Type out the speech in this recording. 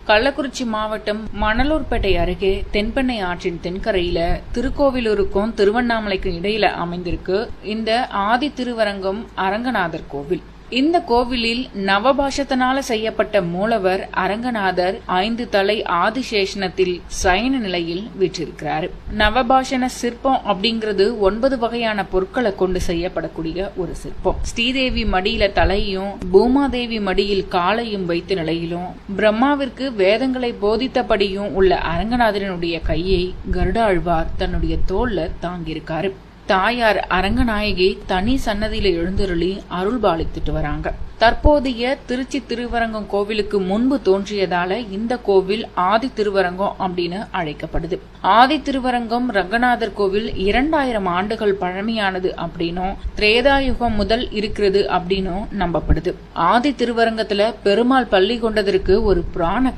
கள்ளக்குறிச்சி மாவட்டம் மணலூர்பேட்டை அருகே தென்பெண்ணை ஆற்றின் தென்கரையில திருக்கோவிலூருக்கும் திருவண்ணாமலைக்கும் இடையில அமைந்திருக்கு இந்த ஆதி திருவரங்கம் அரங்கநாதர் கோவில். இந்த கோவிலில் நவபாஷத்தினால செய்யப்பட்ட மூலவர் அரங்கநாதர் 5 தலை ஆதிசேஷனத்தில் சயன நிலையில் வீற்றிருக்கிறார். நவபாஷண சிற்பம் அப்படிங்கிறது 9 வகையான பொருட்களை கொண்டு செய்யப்படக்கூடிய ஒரு சிற்பம். ஸ்ரீதேவி மடியில தலையும் பூமாதேவி மடியில் காலையும் வைத்த நிலையிலும் பிரம்மாவிற்கு வேதங்களை போதித்தபடியும் உள்ள அரங்கநாதனுடைய கையை கருடாழ்வார் தன்னுடைய தோல்ல தாங்கியிருக்காரு. தாயார் அரங்கநாயகி தனி சன்னதியில எழுந்தருளி அருள் பாலித்துட்டு வராங்க. தற்போதைய திருச்சி திருவரங்கம் கோவிலுக்கு முன்பு தோன்றியதால இந்த கோவில் ஆதி திருவரங்கம் அப்படின்னு அழைக்கப்படுது. ஆதி திருவரங்கம் ரங்கநாதர் கோவில் 2000 ஆண்டுகள் பழமையானது அப்படின்னும் திரேதாயுகம் முதல் இருக்கிறது அப்படின்னும் நம்பப்படுது. ஆதி திருவரங்கத்துல பெருமாள் பள்ளி கொண்டதற்கு ஒரு புராண